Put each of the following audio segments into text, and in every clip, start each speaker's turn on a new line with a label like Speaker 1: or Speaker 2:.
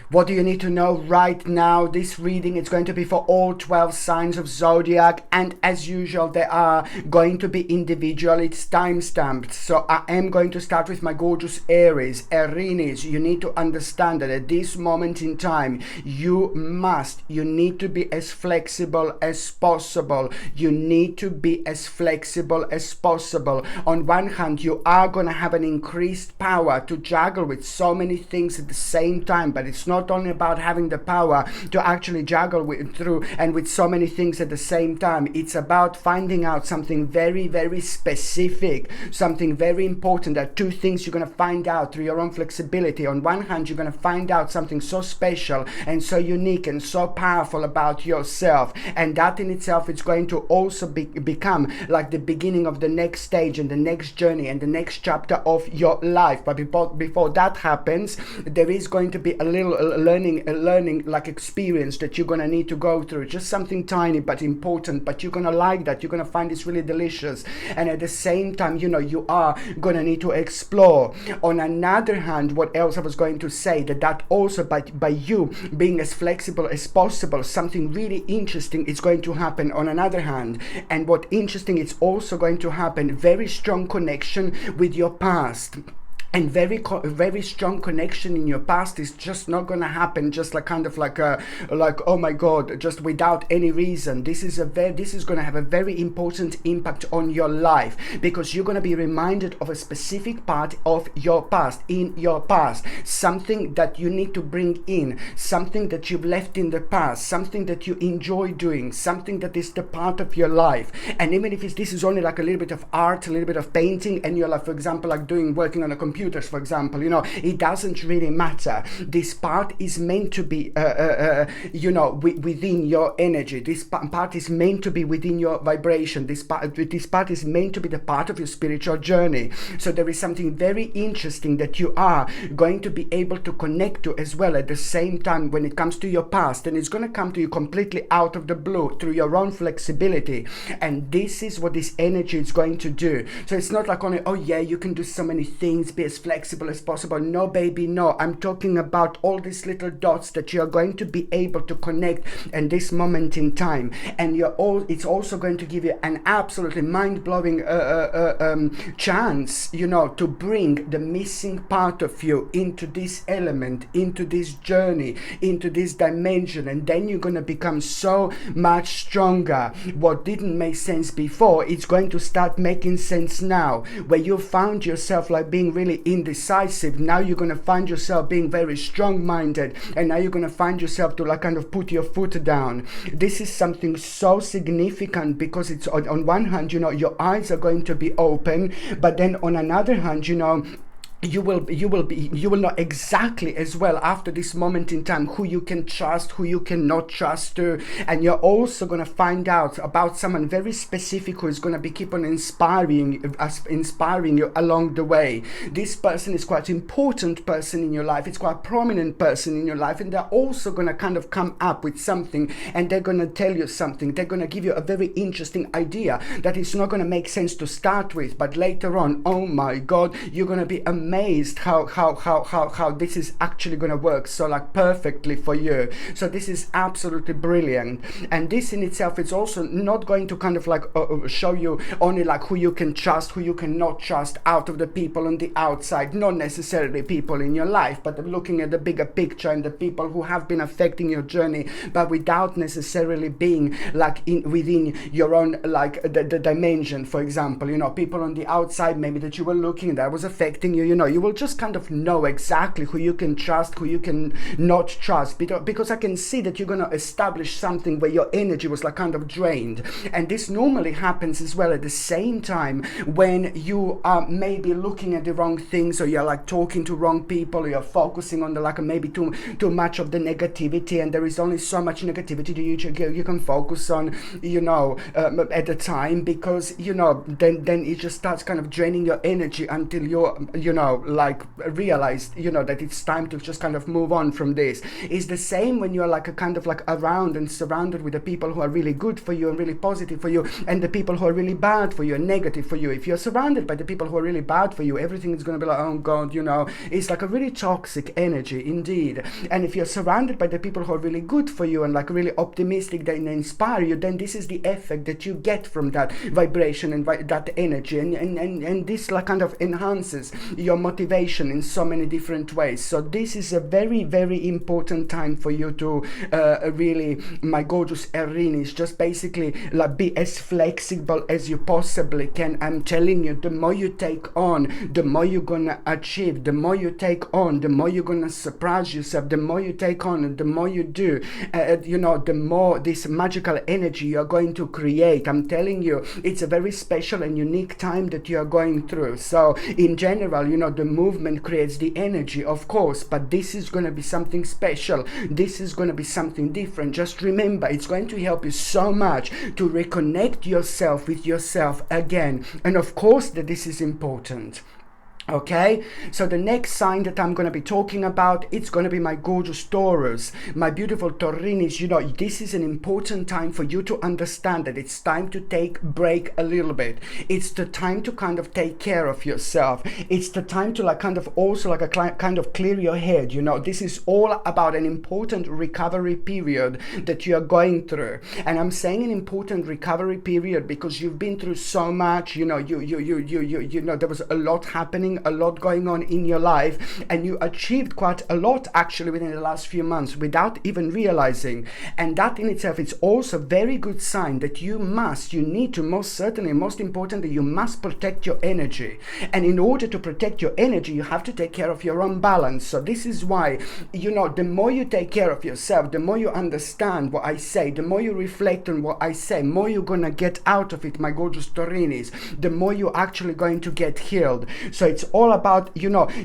Speaker 1: What do you need to know right now? This reading is going to be for all 12 signs of Zodiac, and as usual they are going to be individual. It's time stamped, so I am going to start with my gorgeous Aries. Aries, you need to understand that at this moment in time you need to be as flexible as possible. You need to be as flexible as possible. On one hand, you are going to have an increased power to juggle with so many things at the same time, but it's not only about having the power to actually juggle with so many things at the same time. It's about finding out something very, very specific, something very important. There are two things you're going to find out through your own flexibility. On one hand, you're going to find out something so special and so unique and so powerful about yourself, and that in itself is going to also become like the beginning of the next stage and the next journey and the next chapter of your life. But before that happens, there is going to be a little learning like experience that you're going to need to go through. Just something tiny but important, but you're going to like that. You're going to find this really delicious, and at the same time, you are going to need to explore. On another hand, what else I was going to say, that also by you being as flexible as possible, something really interesting is going to happen on another hand. And what interesting, it's also going to happen, very strong connection with your past. And very strong connection in your past is just not going to happen just like oh my god, just without any reason. This is going to have a very important impact on your life, because you're going to be reminded of a specific part of your past, something that you need to bring in, something that you've left in the past, something that you enjoy doing, something that is the part of your life. And even if this is only like a little bit of art, a little bit of painting, and you're like, for example, like working on a computer, for example, it doesn't really matter. This part is meant to be within your energy. This part is meant to be within your vibration. This part is meant to be the part of your spiritual journey. So there is something very interesting that you are going to be able to connect to as well at the same time when it comes to your past, and it's going to come to you completely out of the blue through your own flexibility. And this is what this energy is going to do. So it's not like only, oh yeah, you can do so many things, be as flexible as possible. No baby, no. I'm talking about all these little dots that you're going to be able to connect in this moment in time. And it's also going to give you an absolutely mind-blowing chance, to bring the missing part of you into this element, into this journey, into this dimension, and then you're going to become so much stronger. What didn't make sense before, it's going to start making sense now. Where you found yourself like being really indecisive, now you're going to find yourself being very strong-minded, and now you're going to find yourself to like kind of put your foot down. This is something so significant, because it's on one hand, your eyes are going to be open, but then on another hand, you will know exactly as well after this moment in time who you can trust, who you cannot trust to. And you're also going to find out about someone very specific who is going to be keep on inspiring you along the way. This person is quite an important person in your life. It's quite a prominent person in your life, and they're also going to kind of come up with something, and they're going to tell you something. They're going to give you a very interesting idea that is not going to make sense to start with, but later on, oh my god, you're going to be amazed how this is actually going to work so like perfectly for you. So this is absolutely brilliant. And this in itself is also not going to kind of like show you only like who you can trust, who you cannot trust out of the people on the outside, not necessarily people in your life, but looking at the bigger picture and the people who have been affecting your journey, but without necessarily being like within your own like the dimension. For example, people on the outside maybe that you were looking that was affecting you, you will just kind of know exactly who you can trust, who you can not trust, because I can see that you're going to establish something where your energy was like kind of drained. And this normally happens as well at the same time when you are maybe looking at the wrong things, or you're like talking to wrong people, or you're focusing on the like maybe too much of the negativity, and there is only so much negativity that you can focus on at the time, because then it just starts kind of draining your energy until you're like realize, that it's time to just kind of move on from this. It's the same when you're like a kind of like around and surrounded with the people who are really good for you and really positive for you, and the people who are really bad for you and negative for you. If you're surrounded by the people who are really bad for you, everything is going to be like, oh God, it's like a really toxic energy indeed. And if you're surrounded by the people who are really good for you and like really optimistic, they inspire you, then this is the effect that you get from that vibration and that energy, and this like kind of enhances your motivation in so many different ways. So this is a very, very important time for you to really, my gorgeous Aries, just basically like be as flexible as you possibly can. I'm telling you, the more you take on, the more you're gonna achieve. The more you take on, the more you're gonna surprise yourself. The more you take on and the more you do, the more this magical energy you're going to create. I'm telling you, it's a very special and unique time that you are going through. So in general, the movement creates the energy, of course, but this is going to be something special. This is going to be something different. Just remember, it's going to help you so much to reconnect yourself with yourself again. And of course that this is important. Okay, so the next sign that I'm going to be talking about, it's going to be my gorgeous Taurus, my beautiful Taurinis. This is an important time for you to understand that it's time to take break a little bit. It's the time to kind of take care of yourself. It's the time to like kind of also like a kind of clear your head. This is all about an important recovery period that you are going through. And I'm saying an important recovery period because you've been through so much. There was a lot happening, a lot going on in your life, and you achieved quite a lot actually within the last few months without even realizing. And that in itself is also a very good sign that you need to, most certainly, most importantly, you must protect your energy. And in order to protect your energy, you have to take care of your own balance. So this is why, the more you take care of yourself, the more you understand what I say, the more you reflect on what I say, more you're gonna get out of it, my gorgeous Taurinis, the more you're actually going to get healed. So it's all about,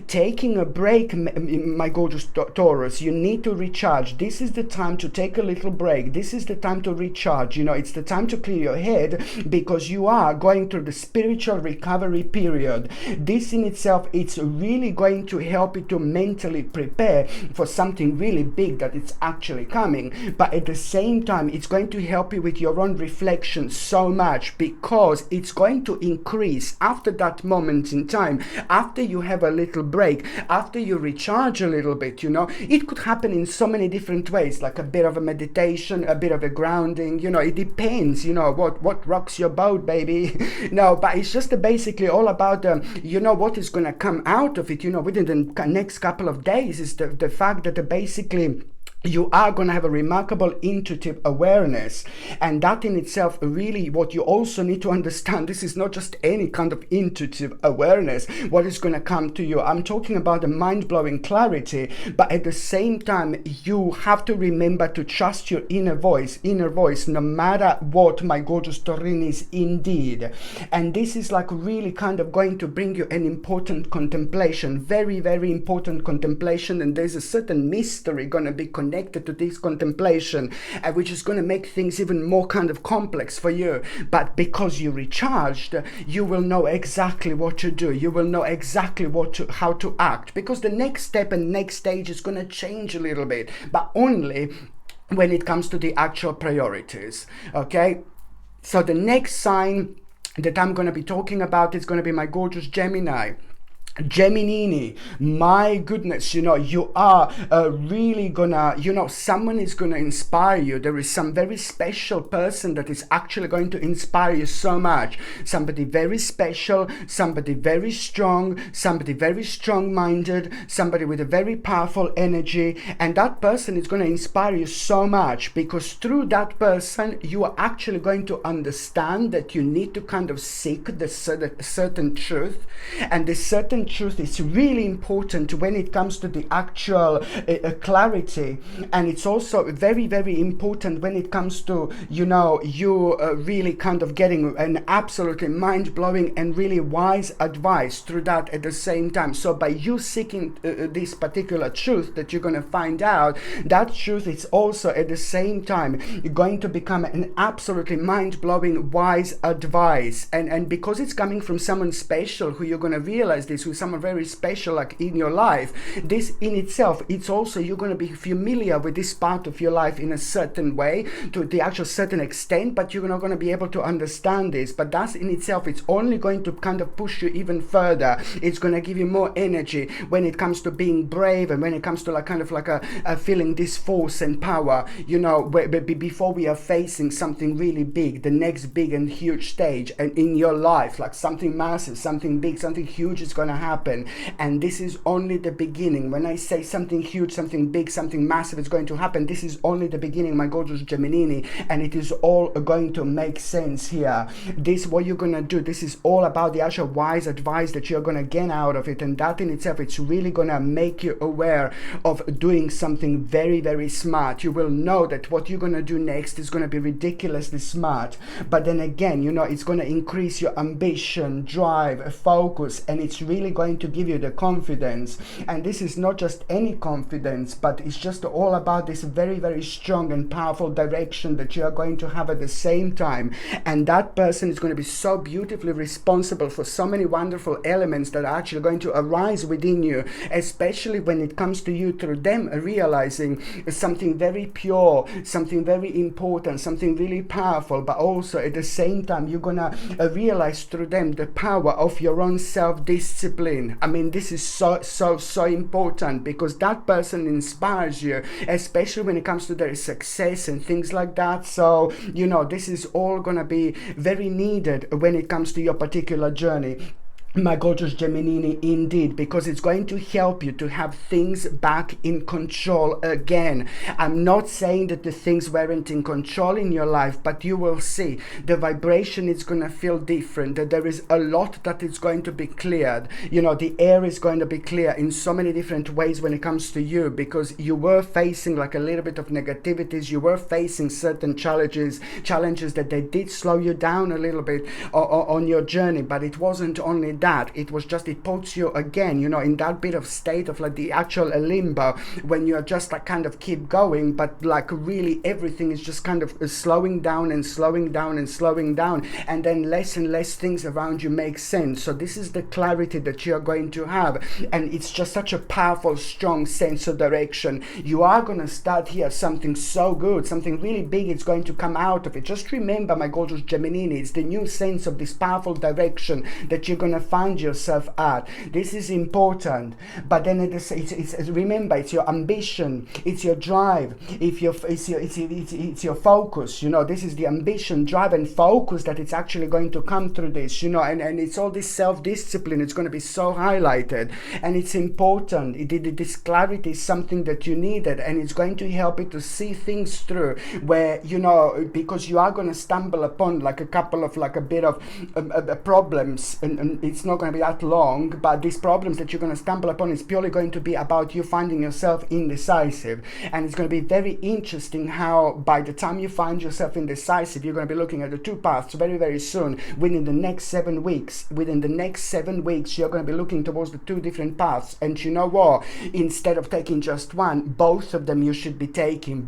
Speaker 1: taking a break, my gorgeous Taurus. You need to recharge. This is the time to take a little break. This is the time to recharge. It's the time to clear your head because you are going through the spiritual recovery period. This in itself, it's really going to help you to mentally prepare for something really big that it's actually coming. But at the same time, it's going to help you with your own reflection so much because it's going to increase after that moment in time. After you have a little break, after you recharge a little bit, it could happen in so many different ways, like a bit of a meditation, a bit of a grounding, it depends, what rocks your boat, baby. No, but it's just basically all about, what is going to come out of it, within the next couple of days is the fact that basically you are going to have a remarkable intuitive awareness. And that in itself, really what you also need to understand, this is not just any kind of intuitive awareness, what is going to come to you. I'm talking about a mind-blowing clarity, but at the same time, you have to remember to trust your inner voice, no matter what, my gorgeous Taurinis, indeed. And this is like really kind of going to bring you an important contemplation, very, very important contemplation. And there's a certain mystery going to be connected to this contemplation, which is going to make things even more kind of complex for you. But because you recharged, you will know exactly what to do. You will know exactly how to act, because the next step and next stage is going to change a little bit, but only when it comes to the actual priorities. Okay, so the next sign that I'm going to be talking about is going to be my gorgeous Gemini. Geminini, my goodness, you are really gonna, someone is gonna inspire you. There is some very special person that is actually going to inspire you so much. Somebody very special, somebody very strong, somebody very strong-minded, somebody with a very powerful energy. And that person is going to inspire you so much because through that person, you are actually going to understand that you need to kind of seek the certain truth. And this certain truth is really important when it comes to the actual clarity, and it's also very, very important when it comes to you really kind of getting an absolutely mind-blowing and really wise advice through that at the same time. So by you seeking this particular truth that you're going to find out, that truth is also at the same time going to become an absolutely mind-blowing wise advice, and because it's coming from someone special who you're going to realize this, who with someone very special like in your life, this in itself, it's also, you're going to be familiar with this part of your life in a certain way, to the actual certain extent, but you're not going to be able to understand this. But that's in itself, it's only going to kind of push you even further. It's going to give you more energy when it comes to being brave, and when it comes to like kind of like a feeling this force and power, you know, before we are facing something really big, the next big and huge stage and in your life, like something massive, something big, something huge is going to happen. And this is only the beginning. When I say something huge, something big, something massive is going to happen, this is only the beginning, my gorgeous Gemini, and it is all going to make sense here. This, what you're going to do, this is all about the actual wise advice that you're going to gain out of it, and that in itself, it's really going to make you aware of doing something very, very smart. You will know that what you're going to do next is going to be ridiculously smart, but then again, you know, it's going to increase your ambition, drive, focus, and it's really going to give you the confidence. And this is not just any confidence, but it's just all about this very, very strong and powerful direction that you are going to have at the same time. And that person is going to be so beautifully responsible for so many wonderful elements that are actually going to arise within you, especially when it comes to you through them realizing something very pure, something very important, something really powerful. But also at the same time, you're gonna realize through them the power of your own self-discipline. I mean, this is so important, because that person inspires you, especially when it comes to their success and things like that. So, you know, this is all gonna be very needed when it comes to your particular journey, my gorgeous Gemini, indeed, because it's going to help you to have things back in control again. I'm not saying that the things weren't in control in your life, but you will see the vibration is going to feel different, that there is a lot that is going to be cleared. You know, the air is going to be clear in so many different ways when it comes to you, because you were facing like a little bit of negativities, you were facing certain challenges that they did slow you down a little bit on your journey. But it wasn't only that, it was just, it puts you again, you know, in that bit of state of like the actual limbo, when you're just like kind of keep going, but like really everything is just kind of slowing down and slowing down and slowing down, and then less and less things around you make sense. So this is the clarity that you're going to have, and it's just such a powerful, strong sense of direction. You are going to start here something so good, something really big is going to come out of it. Just remember, my gorgeous Gemini, it's the new sense of this powerful direction that you're going to find yourself at. This is important, but then remember, it's your ambition, it's your drive, it's your focus. You know, this is the ambition, drive, and focus that it's actually going to come through this. You know, and it's all this self-discipline. It's going to be so highlighted, and it's important. This clarity is something that you needed, and it's going to help you to see things through. Where, you know, because you are going to stumble upon like a couple of like a bit of problems, and it's not going to be that long, but these problems that you're going to stumble upon is purely going to be about you finding yourself indecisive. And it's going to be very interesting how by the time you find yourself indecisive, you're going to be looking at the two paths very, very soon. Within the next 7 weeks, you're going to be looking towards the two different paths. And you know what, instead of taking just one, both of them you should be taking,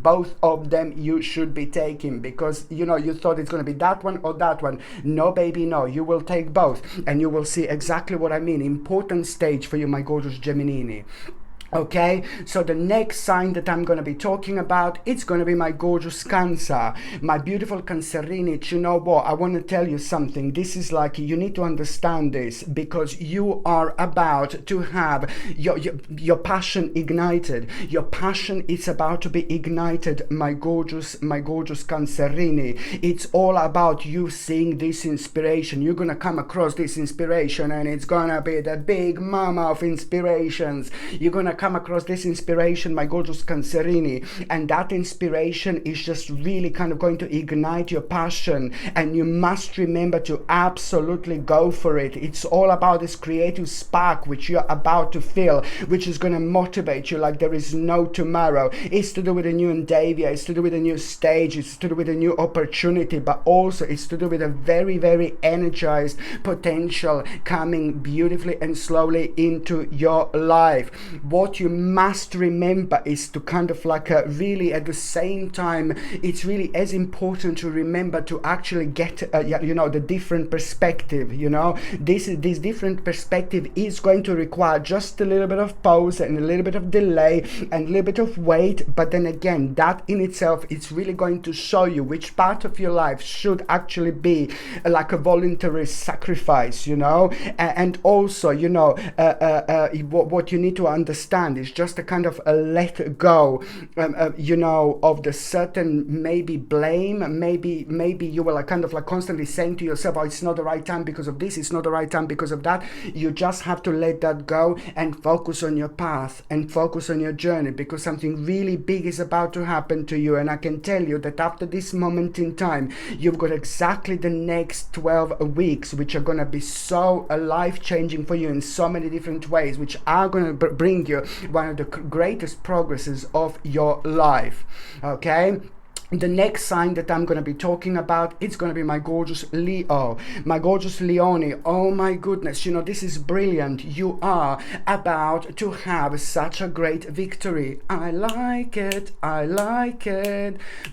Speaker 1: because you know, you thought it's going to be that one or that one. No, baby, no, you will take both, and you will see exactly what I mean. Important stage for you, my gorgeous Gemini. Okay, so the next sign that I'm going to be talking about, it's going to be my gorgeous Cancer, my beautiful Cancerini. You know what, I want to tell you something. This is like, you need to understand this, because you are about to have your passion ignited. Your passion is about to be ignited, my gorgeous Cancerini. It's all about you seeing this inspiration. You're going to come across this inspiration, and it's going to be the big mama of inspirations. You're going to come across this inspiration, my gorgeous Cancerini, and that inspiration is just really kind of going to ignite your passion, and you must remember to absolutely go for it. It's all about this creative spark which you're about to feel, which is going to motivate you like there is no tomorrow. It's to do with a new endeavor, it's to do with a new stage, it's to do with a new opportunity, but also it's to do with a very, very energized potential coming beautifully and slowly into your life. What what you must remember is to kind of like really at the same time, it's really as important to remember to actually get the different perspective. This different perspective is going to require just a little bit of pause and a little bit of delay and a little bit of wait, but then again, that in itself, it's really going to show you which part of your life should actually be like a voluntary sacrifice, and also, what you need to understand is just a kind of a let go, of the certain maybe blame, maybe you were like kind of like constantly saying to yourself, oh, it's not the right time because of this, it's not the right time because of that. You just have to let that go and focus on your path and focus on your journey, because something really big is about to happen to you. And I can tell you that after this moment in time, you've got exactly the next 12 weeks, which are going to be so life-changing for you in so many different ways, which are going to bring you one of the greatest progresses of your life. Okay. The next sign that I'm going to be talking about, it's going to be my gorgeous Leo, my gorgeous Leone. Oh my goodness, this is brilliant. You are about to have such a great victory. I like it,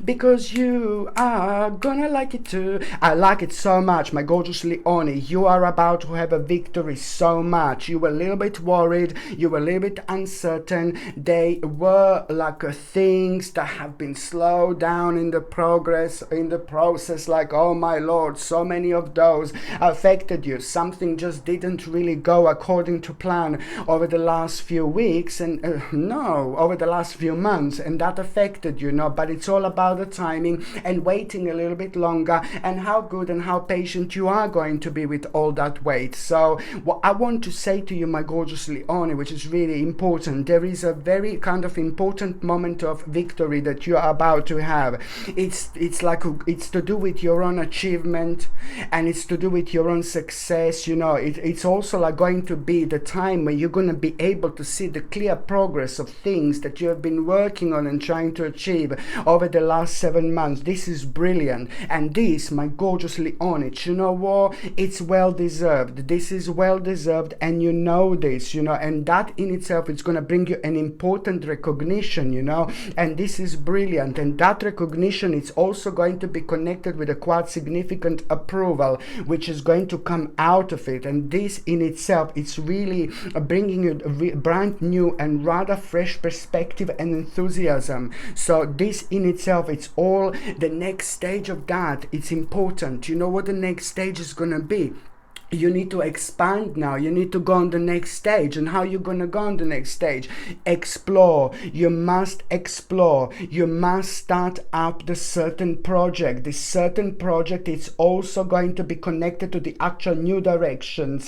Speaker 1: because you are gonna like it too. I like it so much, my gorgeous Leone. You are about to have a victory so much. You were a little bit worried, you were a little bit uncertain. They were like things that have been slowed down in the process, like, oh my Lord, so many of those affected you. Something just didn't really go according to plan over the last few weeks and over the last few months, and that affected you, but it's all about the timing and waiting a little bit longer, and how good and how patient you are going to be with all that wait. So what I want to say to you, my gorgeous Leone, which is really important, there is a very kind of important moment of victory that you are about to have. It's like it's to do with your own achievement, and it's to do with your own success. It's also like going to be the time where you're going to be able to see the clear progress of things that you have been working on and trying to achieve over the last 7 months. This is brilliant, and this, my gorgeous Leone, what? It's well deserved. This is well deserved, and this, and that in itself is going to bring you an important recognition, and this is brilliant. And that recognition, it's also going to be connected with a quite significant approval, which is going to come out of it. And this in itself, it's really bringing you a brand new and rather fresh perspective and enthusiasm. So this in itself, it's all the next stage of that. It's important. You know what the next stage is going to be? You need to expand now. You need to go on the next stage. And how you're going to go on the next stage? Explore. You must explore. You must start up the certain project. This certain project is also going to be connected to the actual new direction.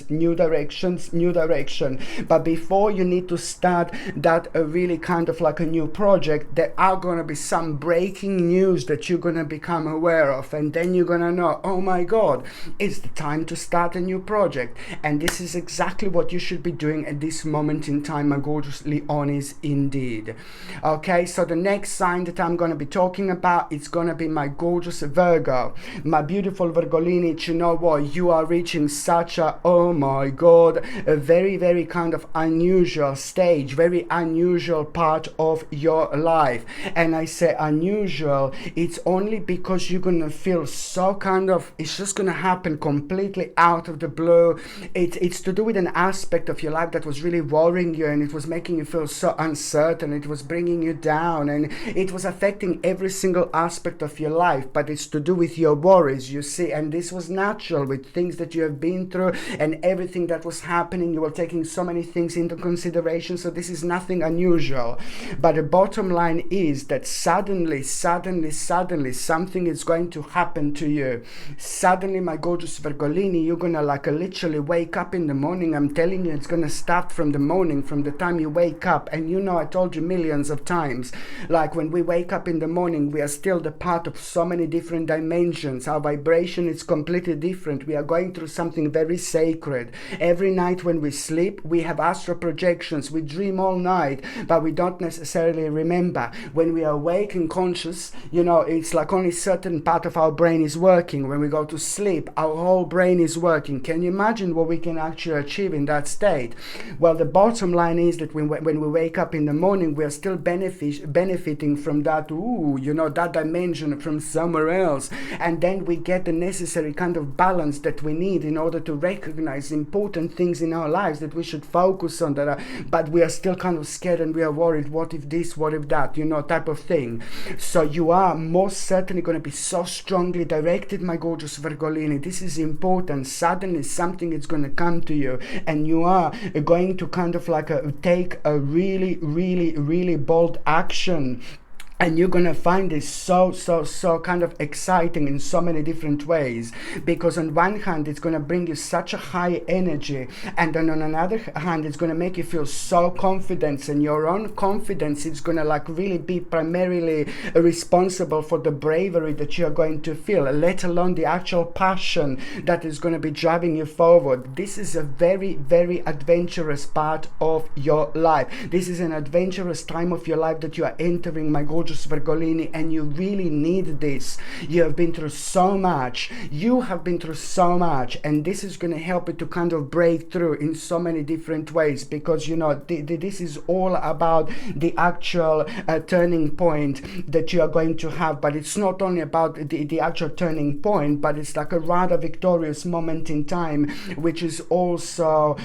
Speaker 1: But before you need to start that really kind of like a new project, there are going to be some breaking news that you're going to become aware of. And then you're going to know, oh my God, it's the time to start a new project. And this is exactly what you should be doing at this moment in time, my gorgeous Leones, indeed. Okay, so the next sign that I'm going to be talking about, it's going to be my gorgeous Virgo, my beautiful Virgolini. You know what, you are reaching such a, oh my God, a very, very kind of unusual stage, very unusual part of your life. And I say unusual, it's only because you're going to feel so kind of, it's just going to happen completely out of the blue. It's to do with an aspect of your life that was really worrying you, and it was making you feel so uncertain. It was bringing you down, and it was affecting every single aspect of your life. But it's to do with your worries, you see, and this was natural with things that you have been through and everything that was happening. You were taking so many things into consideration, so this is nothing unusual. But the bottom line is that suddenly something is going to happen to you. Suddenly, my gorgeous Virgolini, you're gonna like literally wake up in the morning. I'm telling you, it's gonna start from the morning, from the time you wake up. And I told you millions of times, like when we wake up in the morning, we are still the part of so many different dimensions. Our vibration is completely different. We are going through something very sacred. Every night when we sleep, we have astral projections. We dream all night, but we don't necessarily remember. When we are awake and conscious, it's like only certain part of our brain is working. When we go to sleep, our whole brain is working. Can you imagine what we can actually achieve in that state? Well, the bottom line is that when we wake up in the morning, we are still benefiting from that, that dimension from somewhere else. And then we get the necessary kind of balance that we need in order to recognize important things in our lives that we should focus on, but we are still kind of scared and we are worried, what if this, what if that, type of thing. So you are most certainly going to be so strongly directed, my gorgeous Virgolini. This is important. Suddenly something is going to come to you, and you are going to kind of like take a really, really, really bold action. And you're going to find this so kind of exciting in so many different ways, because on one hand it's going to bring you such a high energy, and then on another hand it's going to make you feel so confident, and your own confidence is going to like really be primarily responsible for the bravery that you're going to feel, let alone the actual passion that is going to be driving you forward. This is a very, very adventurous part of your life. This is an adventurous time of your life that you are entering, my gorgeous Virgolini, and you really need this. You have been through so much. And this is going to help you to kind of break through in so many different ways, because this is all about the actual turning point that you are going to have. But it's not only about the actual turning point, but it's like a rather victorious moment in time, which is also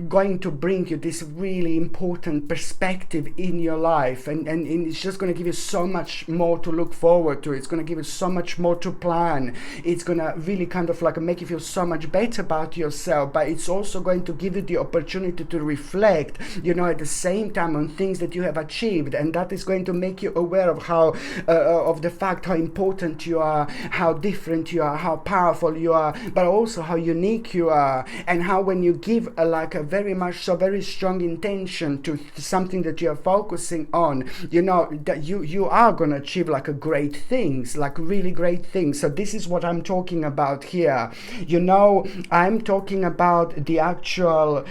Speaker 1: going to bring you this really important perspective in your life, and it's just going to give you so much more to look forward to. It's going to give you so much more to plan. It's going to really kind of like make you feel so much better about yourself, but it's also going to give you the opportunity to reflect, at the same time on things that you have achieved, and that is going to make you aware of how, of the fact how important you are, how different you are, how powerful you are, but also how unique you are, and how when you give a very strong intention to something that you are focusing on, that you are going to achieve like a great things, like really great things. So this is what I'm talking about here. I'm talking about the actual,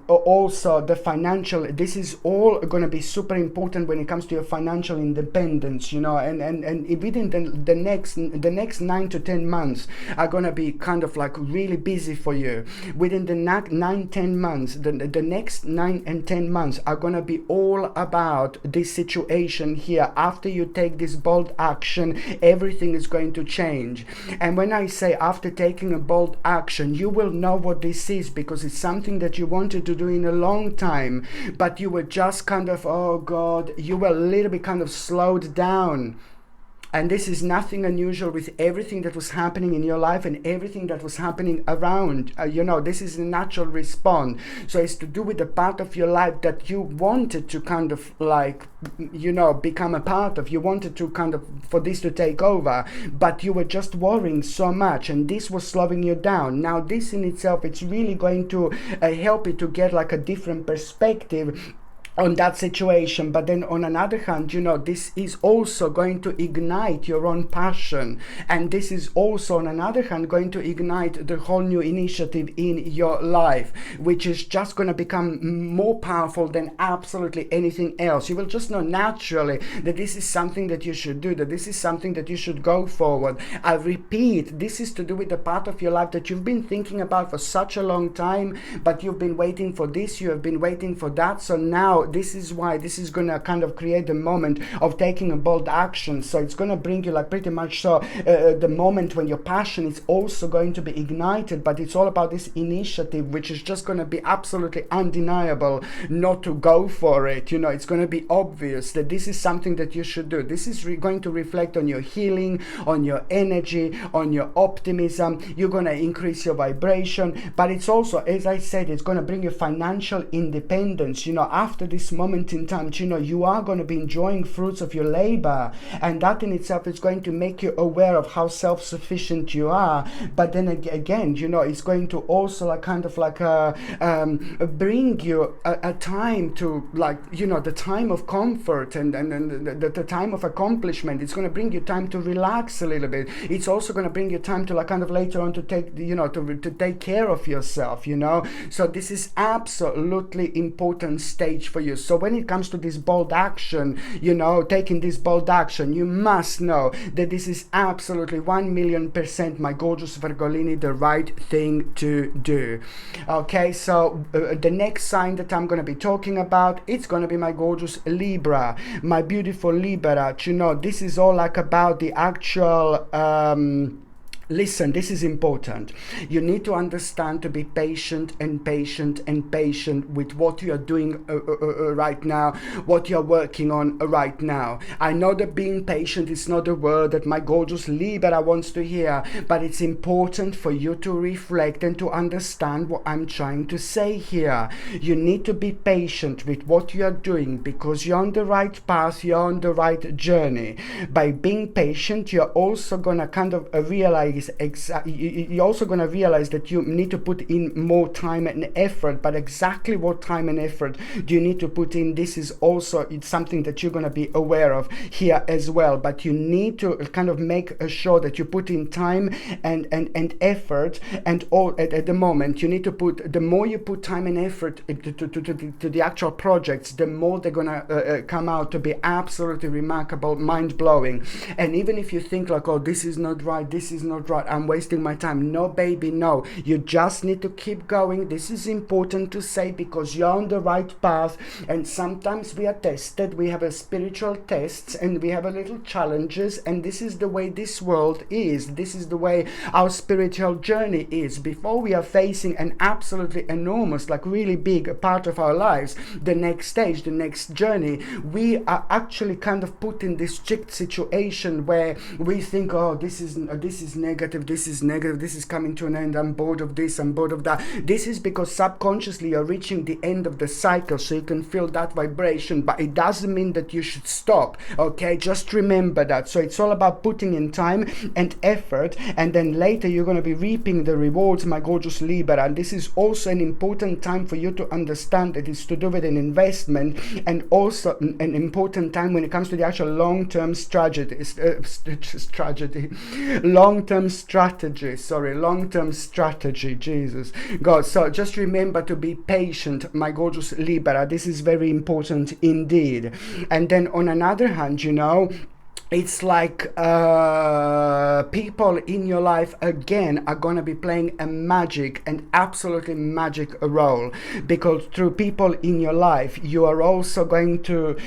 Speaker 1: also the financial. This is all going to be super important when it comes to your financial independence, and within the next 9 to 10 months are going to be kind of like really busy for you. Within the 9-10 months, the next 9 and 10 months are going to be all about this situation here. After you take this bold action, everything is going to change. And when I say after taking a bold action, you will know what this is, because it's something that you wanted to do in a long time, but you were just kind of, you were a little bit kind of slowed down. And this is nothing unusual with everything that was happening in your life and everything that was happening around. This is a natural response. So it's to do with the part of your life that you wanted to kind of like, become a part of. You wanted to kind of, for this to take over, but you were just worrying so much, and this was slowing you down. Now this in itself, it's really going to help you to get like a different perspective on that situation. But then on another hand, this is also going to ignite your own passion, and this is also on another hand going to ignite the whole new initiative in your life, which is just going to become more powerful than absolutely anything else. You will just know naturally that this is something that you should do, that this is something that you should go forward. I repeat, this is to do with the part of your life that you've been thinking about for such a long time, but you've been waiting for this, you have been waiting for that. So now this is why this is going to kind of create the moment of taking a bold action. So it's going to bring you like pretty much so the moment when your passion is also going to be ignited, but it's all about this initiative, which is just going to be absolutely undeniable not to go for it. It's going to be obvious that this is something that you should do. This is going to reflect on your healing, on your energy, on your optimism. You're going to increase your vibration, but it's also, as I said, it's going to bring you financial independence. After this moment in time, you are going to be enjoying fruits of your labor, and that in itself is going to make you aware of how self-sufficient you are. But then again, it's going to also like kind of like bring you a time to the time of comfort and the time of accomplishment. It's going to bring you time to relax a little bit. It's also going to bring you time to like kind of later on to take to take care of yourself. So this is absolutely important stage for you. So when it comes to this bold action, you know, taking this bold action, you must know that this is absolutely 1,000,000%, my gorgeous Virgolini, the right thing to do. Okay, so the next sign that I'm going to be talking about, it's going to be my gorgeous Libra, my beautiful Libra. You know, this is all like about the actual listen, this is important. You need to understand to be patient and patient and patient with what you are doing right now, what you're working on right now. I know that being patient is not a word that my gorgeous Libra wants to hear, but it's important for you to reflect and to understand what I'm trying to say here. You need to be patient with what you are doing because you're on the right path, you're on the right journey. By being patient, you're also gonna kind of realize you're also going to realize that you need to put in more time and effort, but exactly what time and effort do you need to put in? This is also, it's something that you're going to be aware of here as well, but you need to kind of make sure that you put in time and effort, and all at the moment you need to put, the more you put time and effort to the actual projects, the more they're going to come out to be absolutely remarkable, mind-blowing. And even if you think like, oh, this is not right, I'm wasting my time. No, baby, no. You just need to keep going. This is important to say because you're on the right path, and sometimes we are tested. We have a spiritual tests and we have a little challenges, and this is the way this world is. This is the way our spiritual journey is. Before we are facing an absolutely enormous, like really big part of our lives, the next stage, the next journey, we are actually kind of put in this strict situation where we think, oh, this is negative, this is coming to an end, I'm bored of this, I'm bored of that. This is because subconsciously you're reaching the end of the cycle, so you can feel that vibration, but it doesn't mean that you should stop. Okay, just remember that. So it's all about putting in time and effort, and then later you're going to be reaping the rewards, my gorgeous Libra. And this is also an important time for you to understand that it's to do with an investment, and also an important time when it comes to the actual long-term strategy, long-term strategy, Jesus God. So just remember to be patient, my gorgeous Libra. This is very important indeed. And then on another hand, you know, it's like people in your life again are going to be playing a magic and absolutely magic role, because through people in your life you are also going to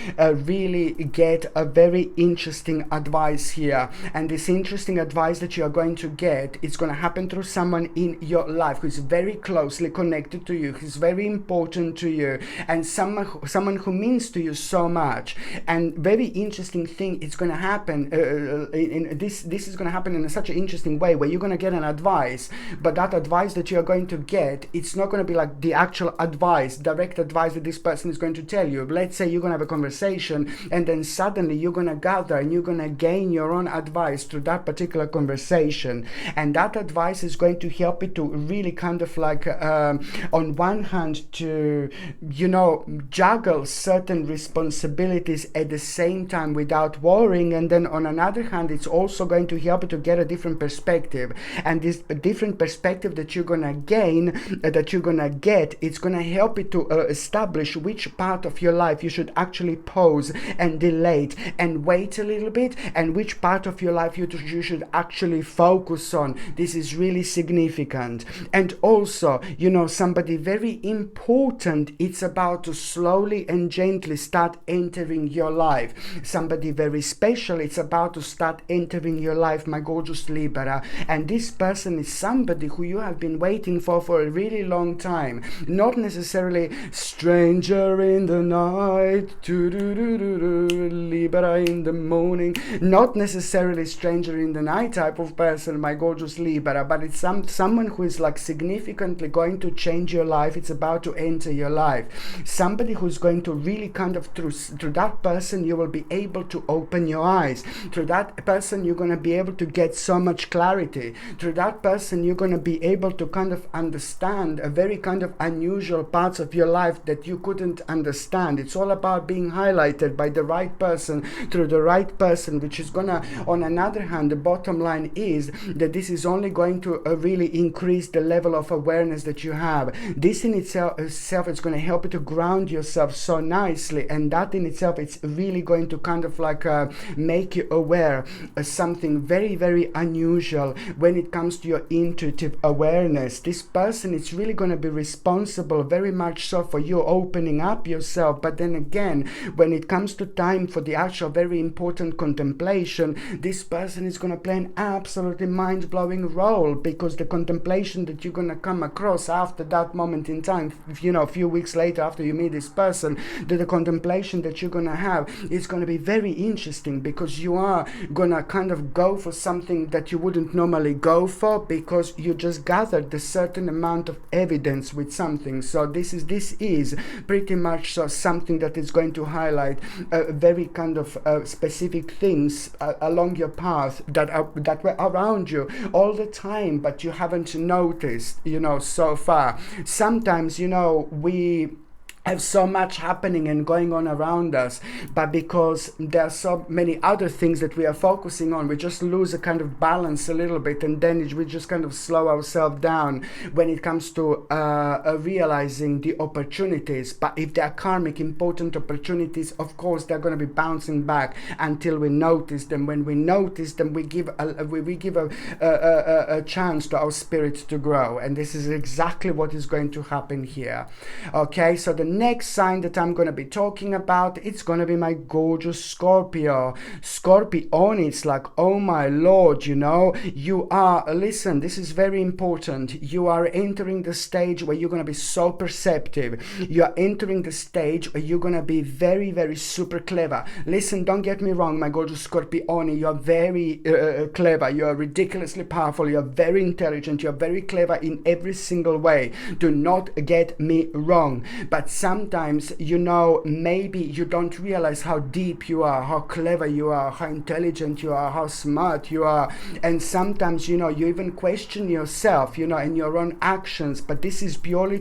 Speaker 1: really get a very interesting advice here. And this interesting advice that you are going to get, it's going to happen through someone in your life who is very closely connected to you, who's very important to you, and someone who means to you so much. And very interesting thing, it's going to happen this is going to happen in such an interesting way, where you're going to get an advice, but that advice that you're going to get, it's not going to be like the actual advice, direct advice that this person is going to tell you. Let's say you're going to have a conversation, and then suddenly you're going to gather and you're going to gain your own advice through that particular conversation, and that advice is going to help you to really kind of like on one hand to, you know, juggle certain responsibilities at the same time without worrying, and then on another hand it's also going to help you to get a different perspective. And this different perspective that you're gonna gain, that you're gonna get, it's gonna help you to establish which part of your life you should actually pause and delay and wait a little bit, and which part of your life you should actually focus on. This is really significant. And also, you know, somebody very important, it's about to slowly and gently start entering your life. Somebody very special, it's about to start entering your life, my gorgeous Libra. And this person is somebody who you have been waiting for a really long time. Not necessarily stranger in the night, Libra in the morning, not necessarily stranger in the night type of person, my gorgeous Libra, but it's someone who is like significantly going to change your life. It's about to enter your life. Somebody who's going to really kind of, through that person, you will be able to open your eyes. nice. Through that person, you're going to be able to get so much clarity. Through that person, you're going to be able to kind of understand a very kind of unusual parts of your life that you couldn't understand. It's all about being highlighted by the right person, through the right person, which is gonna, on another hand, the bottom line is that this is only going to really increase the level of awareness that you have. This in itself is going to help you to ground yourself so nicely, and that in itself, it's really going to kind of like make you aware of something very, very unusual when it comes to your intuitive awareness. This person is really going to be responsible very much so for you opening up yourself. But then again, when it comes to time for the actual very important contemplation, this person is going to play an absolutely mind-blowing role, because the contemplation that you're going to come across after that moment in time, you know, a few weeks later after you meet this person, the contemplation that you're going to have is going to be very interesting, because you are going to kind of go for something that you wouldn't normally go for, because you just gathered a certain amount of evidence with something. So this is pretty much so something that is going to highlight very kind of specific things along your path that were around you all the time, but you haven't noticed, you know, so far. Sometimes, you know, we have so much happening and going on around us, but because there are so many other things that we are focusing on, we just lose a kind of balance a little bit, and then we just kind of slow ourselves down when it comes to realizing the opportunities. But if they are karmic important opportunities, of course they're going to be bouncing back until we notice them. When we notice them, we give a chance to our spirit to grow, and this is exactly what is going to happen here. Okay, so the next sign that I'm going to be talking about, it's going to be my gorgeous Scorpio. Scorpion, it's like, oh my lord, you know, you are, listen, this is very important. You are entering the stage where you're going to be so perceptive. You are entering the stage where you're going to be very, very super clever. Listen, don't get me wrong, my gorgeous Scorpion, you are very clever. You are ridiculously powerful. You are very intelligent. You are very clever in every single way. Do not get me wrong. But sometimes, you know, maybe you don't realize how deep you are, how clever you are, how intelligent you are, how smart you are. And sometimes, you know, you even question yourself, you know, and your own actions. But this is purely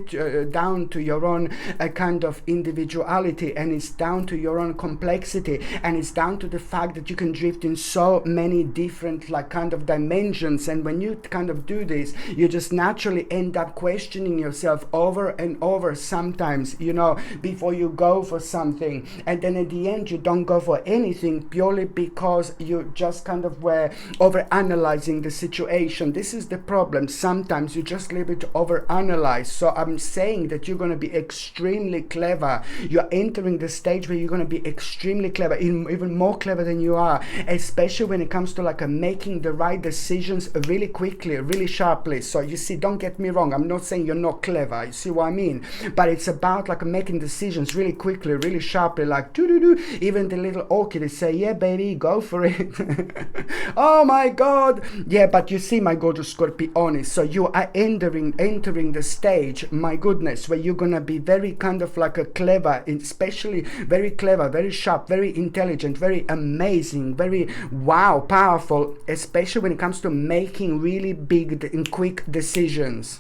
Speaker 1: down to your own kind of individuality, and it's down to your own complexity, and it's down to the fact that you can drift in so many different like kind of dimensions. And when you kind of do this, you just naturally end up questioning yourself over and over sometimes, you know, before you go for something. And then at the end, you don't go for anything purely because you just kind of were over analyzing the situation. This is the problem. Sometimes you just a little bit over analyze. So I'm saying that you're going to be extremely clever. You're entering the stage where you're going to be extremely clever, even more clever than you are, especially when it comes to like making the right decisions really quickly, really sharply. So you see, don't get me wrong, I'm not saying you're not clever, you see what I mean, but it's about like making decisions really quickly, really sharply, like do. Even the little orchid say, yeah baby, go for it. Oh my god, yeah. But you see, my gorgeous Scorpion, so you are entering the stage, my goodness, where you're gonna be very kind of like a clever, especially very clever, very sharp, very intelligent, very amazing, very wow, powerful, especially when it comes to making really big and quick decisions.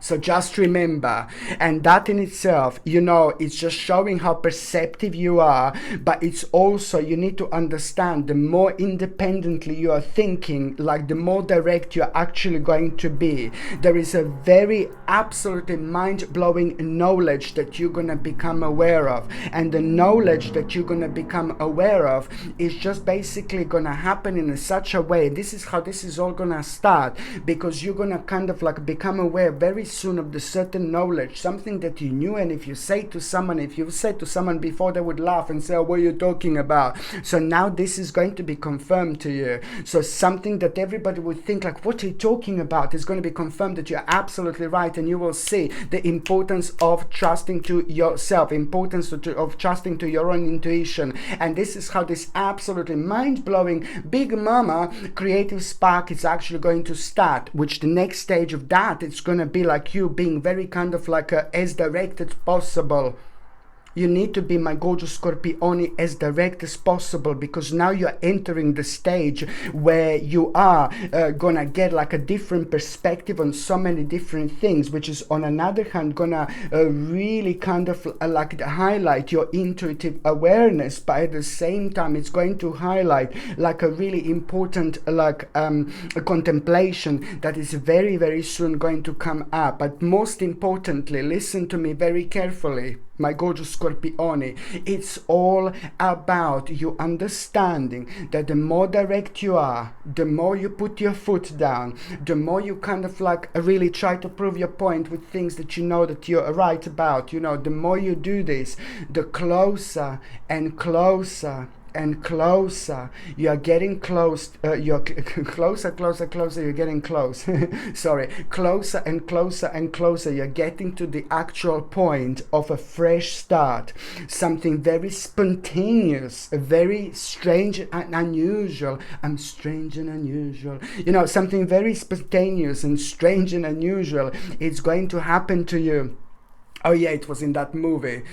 Speaker 1: So just remember, and that in itself, you know, it's just showing how perceptive you are, but it's also, you need to understand, the more independently you are thinking, like the more direct you're actually going to be. There is a very absolutely mind-blowing knowledge that you're going to become aware of. And the knowledge that you're going to become aware of is just basically going to happen in such a way. This is how this is all going to start, because you're going to kind of like become aware very soon of the certain knowledge, something that you knew. And if you've said to someone before, they would laugh and say, oh, what are you talking about? So now this is going to be confirmed to you. So something that everybody would think like, what are you talking about, is going to be confirmed that you're absolutely right. And you will see the importance of trusting to yourself, importance of trusting to your own intuition. And this is how this absolutely mind-blowing big mama creative spark is actually going to start, which the next stage of that, it's going to be like you being very kind of like as direct as possible. You need to be, my gorgeous Scorpione, as direct as possible, because now you're entering the stage where you are gonna get like a different perspective on so many different things, which is on another hand gonna really kind of like highlight your intuitive awareness, but at the same time it's going to highlight like a really important like a contemplation that is very, very soon going to come up. But most importantly, listen to me very carefully, my gorgeous Scorpione. It's all about you understanding that the more direct you are, the more you put your foot down, the more you kind of like really try to prove your point with things that you know that you're right about, you know, the more you do this, the closer and closer and closer you are getting close, you're closer, you're getting close sorry, closer and closer and closer you're getting to the actual point of a fresh start, something very spontaneous, very strange and unusual. I'm strange and unusual, you know, something very spontaneous and strange and unusual. It's going to happen to you. Oh yeah, it was in that movie,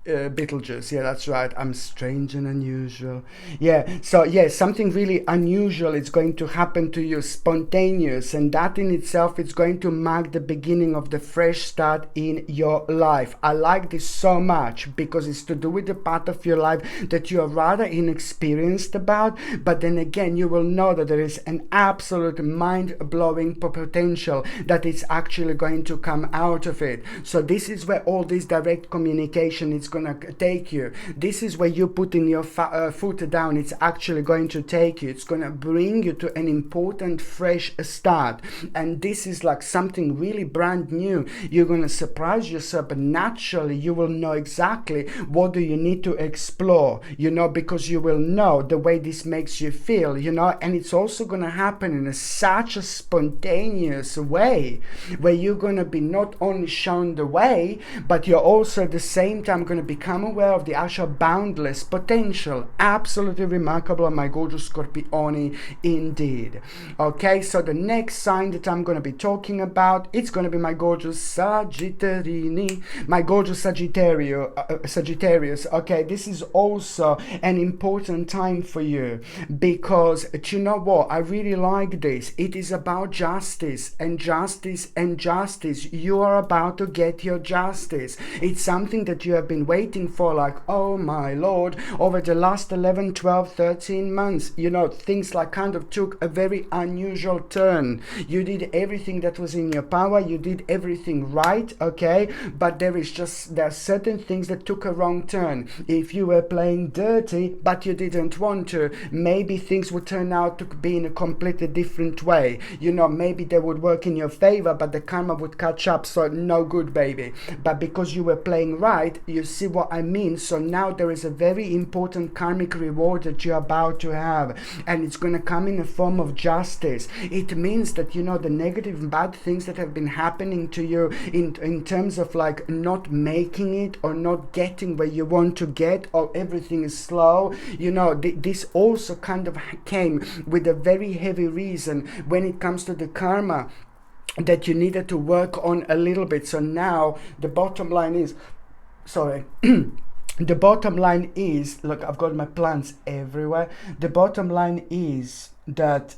Speaker 1: Beetlejuice, yeah, that's right. I'm strange and unusual. Yeah, so yeah, something really unusual is going to happen to you, spontaneous, and that in itself is going to mark the beginning of the fresh start in your life. I like this so much because it's to do with the part of your life that you are rather inexperienced about, but then again you will know that there is an absolute mind-blowing potential that is actually going to come out of it. So this is where all this direct communication is going to take you. This is where you putting your foot down, it's actually going to take you. It's going to bring you to an important fresh start, and this is like something really brand new. You're going to surprise yourself, but naturally you will know exactly what do you need to explore, you know, because you will know the way this makes you feel, you know. And it's also going to happen in such a spontaneous way where you're going to be not only shown the way, but you're also at the same time going to become aware of the actual boundless potential. Absolutely remarkable, my gorgeous Scorpione, indeed. Okay, so the next sign that I'm going to be talking about, it's going to be my gorgeous Sagittarini, my gorgeous Sagittarius. Okay, this is also an important time for you because, you know what, I really like this. It is about justice and justice and justice. You are about to get your justice. It's something that you have been waiting for, like, oh my lord, over the last 11, 12, 13 months. You know, things like kind of took a very unusual turn. You did everything that was in your power, you did everything right, okay, but there are certain things that took a wrong turn. If you were playing dirty but you didn't want to, maybe things would turn out to be in a completely different way. You know, maybe they would work in your favor, but the karma would catch up, so no good, baby. But because you were playing right, you see what I mean? So now there is a very important karmic reward that you're about to have, and it's going to come in the form of justice. It means that, you know, the negative and bad things that have been happening to you in terms of like not making it or not getting where you want to get, or everything is slow, you know, this also kind of came with a very heavy reason when it comes to the karma that you needed to work on a little bit. So now the bottom line is, sorry, the bottom line is, look, I've got my plants everywhere. The bottom line is that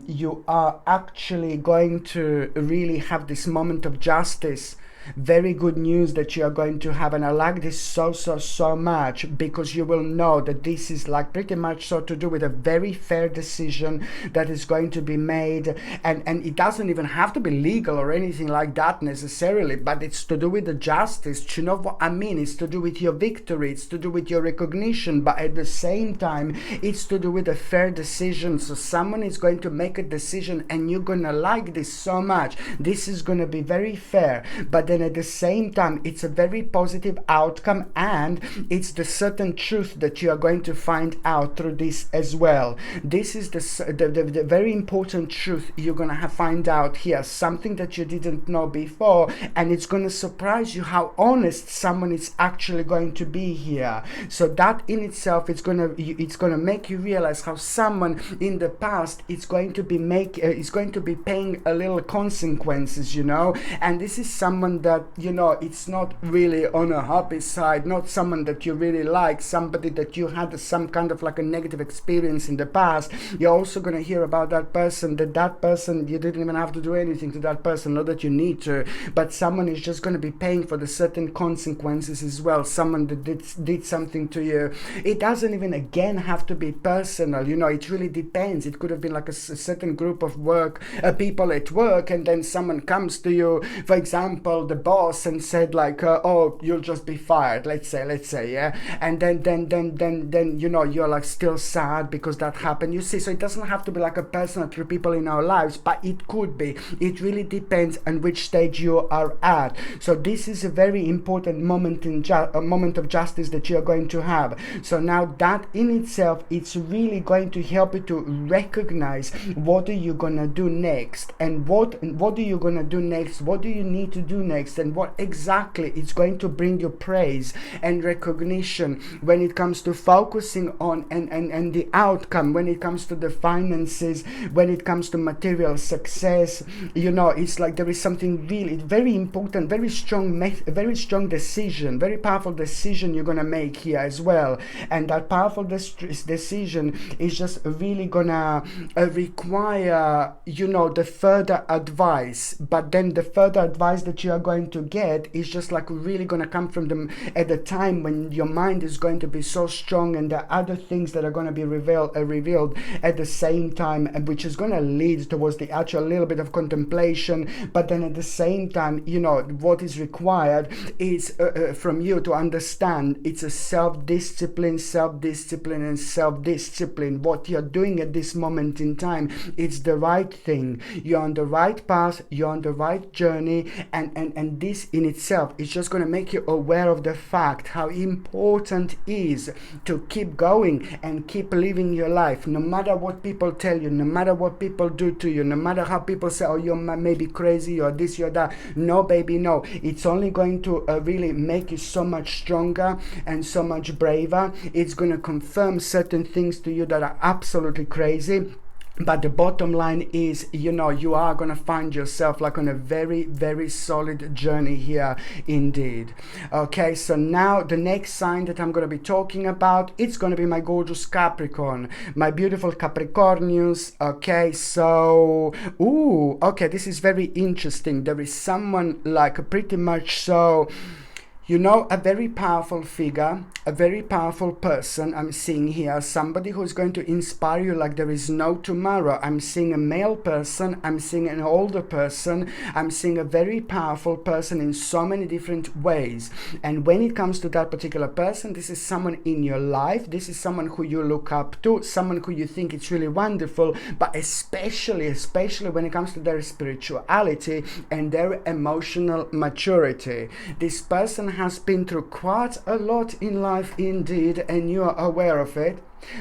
Speaker 1: you are actually going to really have this moment of justice. Very good news that you are going to have, and I like this so much because you will know that this is like pretty much so to do with a very fair decision that is going to be made, and it doesn't even have to be legal or anything like that necessarily, but it's to do with the justice. You know what I mean? It's to do with your victory, it's to do with your recognition, but at the same time it's to do with a fair decision. So someone is going to make a decision and you're gonna like this so much. This is gonna be very fair, but then at the same time it's a very positive outcome, and it's the certain truth that you are going to find out through this as well. This is the very important truth you're gonna find out here, something that you didn't know before, and it's going to surprise you how honest someone is actually going to be here. So that in itself, it's gonna make you realize how someone in the past is going to be paying a little consequences, you know. And this is someone someone that, you know, it's not really on a happy side, not someone that you really like, somebody that you had some kind of like a negative experience in the past. You're also going to hear about that person, that person, you didn't even have to do anything to that person, not that you need to, but someone is just going to be paying for the certain consequences as well. Someone that did something to you. It doesn't even, again, have to be personal, you know, it really depends. It could have been like a certain group of people at work, and then someone comes to you, for example, the boss, and said like, oh, you'll just be fired, let's say, yeah, and then you know, you're like still sad because that happened, you see. So it doesn't have to be like a personal through people in our lives, but it could be. It really depends on which stage you are at. So this is a very important moment a moment of justice that you're going to have. So now that in itself, it's really going to help you to recognize what are you gonna do next, and what are you gonna do next, what do you need to do next, and what exactly is going to bring you praise and recognition when it comes to focusing on and the outcome, when it comes to the finances, when it comes to material success. You know, it's like there is something really very important, very strong decision, very powerful decision you're gonna make here as well. And that powerful decision is just really gonna require, you know, the further advice. But then the further advice that you are going to get is just like really gonna come from them at the time when your mind is going to be so strong, and the other things that are going to be revealed at the same time, which is going to lead towards the actual little bit of contemplation. But then at the same time, you know, what is required is from you to understand it's a self-discipline. What you're doing at this moment in time, it's the right thing. You're on the right path, you're on the right journey, and this in itself is just going to make you aware of the fact how important it is to keep going and keep living your life, no matter what people tell you, no matter what people do to you, no matter how people say, oh, you're maybe crazy, or this, you're that. No, baby, no. It's only going to really make you so much stronger and so much braver. It's going to confirm certain things to you that are absolutely crazy. But the bottom line is, you know, you are going to find yourself like on a very, very solid journey here indeed. Okay, so now the next sign that I'm going to be talking about, it's going to be my gorgeous Capricorn, my beautiful Capricornius. Okay, so, okay, this is very interesting. There is someone like pretty much so, you know, a very powerful figure, a very powerful person I'm seeing here, somebody who's going to inspire you like there is no tomorrow. I'm seeing a male person, I'm seeing an older person, I'm seeing a very powerful person in so many different ways. And when it comes to that particular person, this is someone in your life, this is someone who you look up to, someone who you think it's really wonderful, but especially when it comes to their spirituality and their emotional maturity. This person has been through quite a lot in life indeed, and you are aware of it.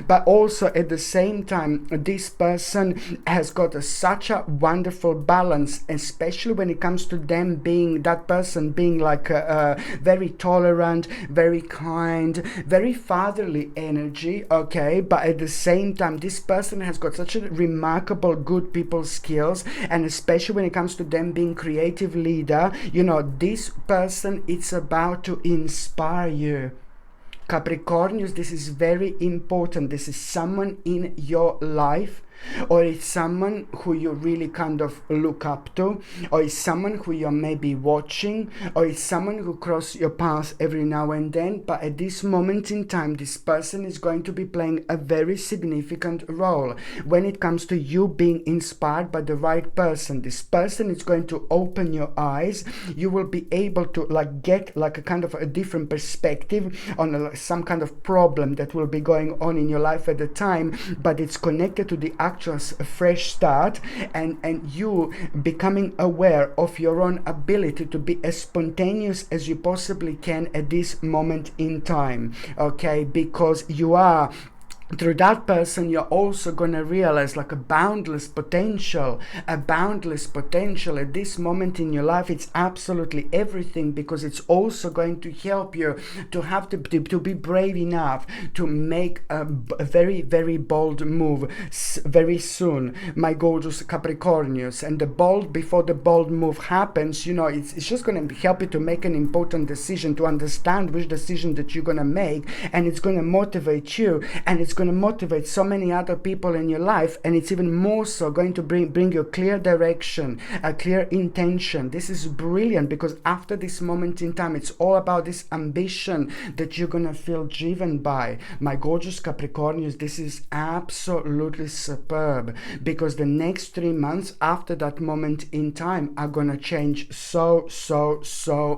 Speaker 1: But also at the same time, this person has got such a wonderful balance, especially when it comes to them being, that person being like a very tolerant, very kind, very fatherly energy, okay? But at the same time, this person has got such a remarkable good people skills, and especially when it comes to them being creative leader, you know, this person, it's about to inspire you. Capricornius, this is very important. This is someone in your life, or it's someone who you really kind of look up to, or it's someone who you're maybe watching, or it's someone who crosses your path every now and then. But at this moment in time, this person is going to be playing a very significant role when it comes to you being inspired by the right person. This person is going to open your eyes. You will be able to like get like a kind of a different perspective on some kind of problem that will be going on in your life at the time, but it's connected to the actual fresh start, and you becoming aware of your own ability to be as spontaneous as you possibly can at this moment in time, okay? Because you are through that person, you're also going to realize like a boundless potential at this moment in your life. It's absolutely everything, because it's also going to help you to have to be brave enough to make a very, very bold move very soon, my gorgeous Capricornius. And the bold, before the bold move happens, you know, it's just going to help you to make an important decision, to understand which decision that you're going to make, and it's going to motivate you, and it's going to motivate so many other people in your life, and it's even more so going to bring you a clear direction, a clear intention. This is brilliant, because after this moment in time, it's all about this ambition that you're going to feel driven by, my gorgeous Capricornius. This is absolutely superb, because the next 3 months after that moment in time are going to change so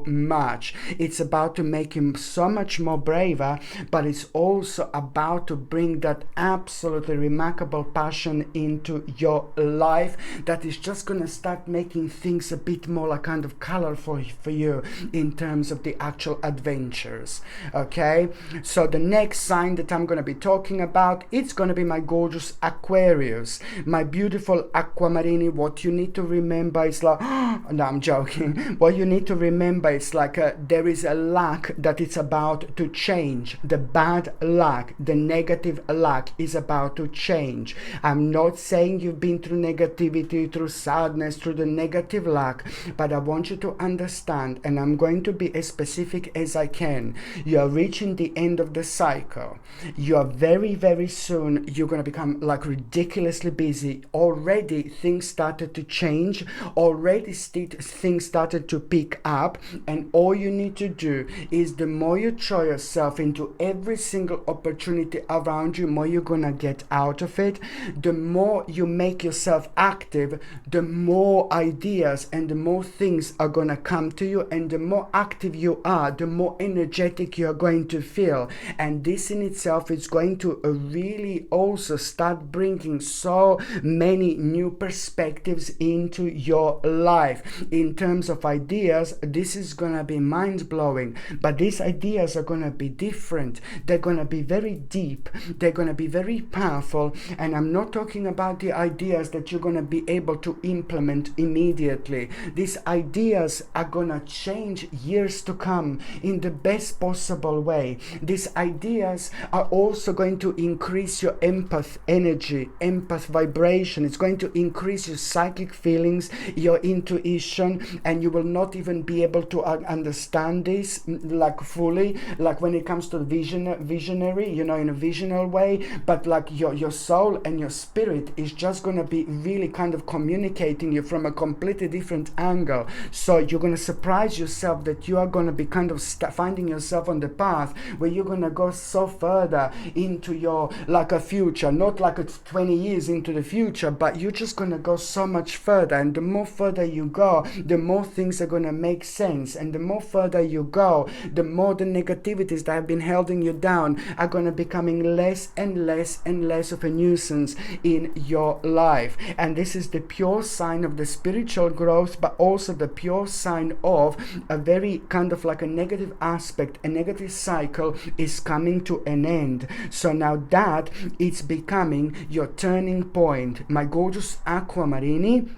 Speaker 1: much. It's about to make him so much more braver, but it's also about to bring that absolutely remarkable passion into your life that is just going to start making things a bit more like kind of colorful for you in terms of the actual adventures. Okay, so the next sign that I'm going to be talking about, it's going to be my gorgeous Aquarius, my beautiful Aquamarini. What you need to remember is like no, I'm joking. What you need to remember is like there is a luck that it's about to change. The bad luck, the negative luck is about to change. I'm not saying you've been through negativity, through sadness, through the negative luck, but I want you to understand, and I'm going to be as specific as I can. You are reaching the end of the cycle. You are very soon, you're going to become like ridiculously busy. Already things started to change. Already things started to pick up, and all you need to do is, the more you throw yourself into every single opportunity around you, more you're gonna get out of it. The more you make yourself active, the more ideas and the more things are gonna come to you, and the more active you are, the more energetic you're going to feel. And this in itself is going to really also start bringing so many new perspectives into your life. In terms of ideas, this is gonna be mind-blowing, but these ideas are gonna be different. They're gonna be very deep, they're gonna be very powerful, and I'm not talking about the ideas that you're gonna be able to implement immediately. These ideas are gonna change years to come in the best possible way. These ideas are also going to increase your empath energy, empath vibration. It's going to increase your psychic feelings, your intuition, and you will not even be able to understand this like fully, like when it comes to visionary, you know, in a visional way, but like your soul and your spirit is just going to be really kind of communicating you from a completely different angle. So you're going to surprise yourself that you are going to be kind of finding yourself on the path where you're going to go so further into your like a future, not like it's 20 years into the future, but you're just going to go so much further. And the more further you go, the more things are going to make sense, and the more further you go, the more the negativities that have been holding you down are going to becoming less and less and less of a nuisance in your life. And this is the pure sign of the spiritual growth, but also the pure sign of a very kind of like a negative aspect, a negative cycle is coming to an end. So now that it's becoming your turning point, my gorgeous Aquamarini,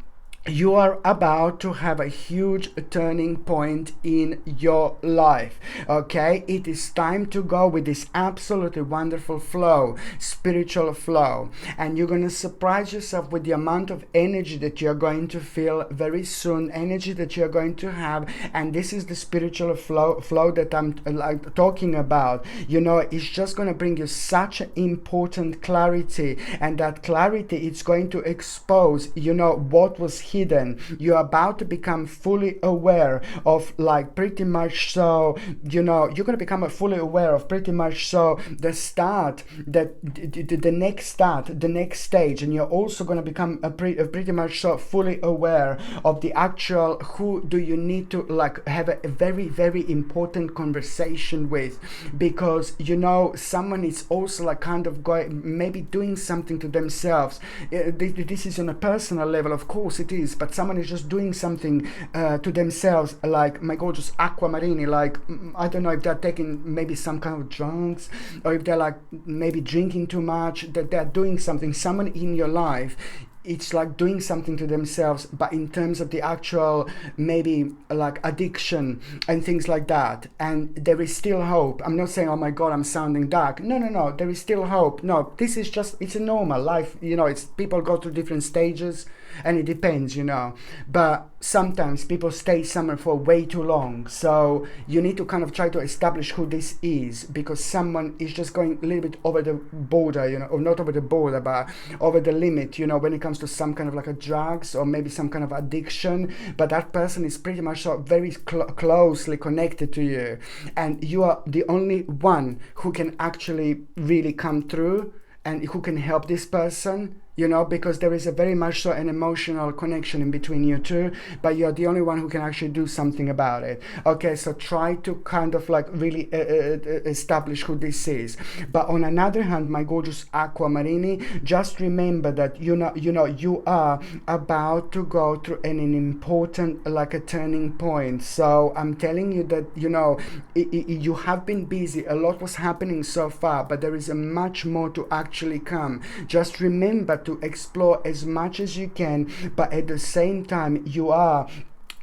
Speaker 1: you are about to have a huge turning point in your life. Okay, it is time to go with this absolutely wonderful flow, spiritual flow, and you're going to surprise yourself with the amount of energy that you're going to feel very soon, energy that you're going to have. And this is the spiritual flow that I'm like talking about. You know, it's just going to bring you such important clarity, and that clarity, it's going to expose, you know, what was hidden. You're about to become fully aware of like pretty much so, you know, you're going to become fully aware of pretty much so the start, that the next start, the next stage, and you're also going to become pretty much so fully aware of the actual who do you need to like have a very important conversation with, because you know someone is also like kind of going maybe doing something to themselves. This is on a personal level, of course it is, but someone is just doing something to themselves, like my gorgeous Aquamarini, like I don't know if they're taking maybe some kind of drugs, or if they're like maybe drinking too much, that they're doing something. Someone in your life, it's like doing something to themselves, but in terms of the actual maybe like addiction and things like that. And there is still hope. I'm not saying, oh my God, I'm sounding dark. No, there is still hope. No, this is just, it's a normal life, you know. It's, people go through different stages, and it depends, you know. But sometimes people stay somewhere for way too long, so you need to kind of try to establish who this is, because someone is just going a little bit over the border, you know, or not over the border, but over the limit, you know, when it comes to some kind of like a drugs or maybe some kind of addiction. But that person is pretty much so very closely connected to you, and you are the only one who can actually really come through and who can help this person, you know, because there is a very much so an emotional connection in between you two, but you're the only one who can actually do something about it. Okay, so try to kind of like really establish who this is. But on another hand, my gorgeous Aquamarini, just remember that you are about to go through an important like a turning point. So I'm telling you that, you know, you have been busy, a lot was happening so far, but there is a much more to actually come. Just remember to explore as much as you can, but at the same time you are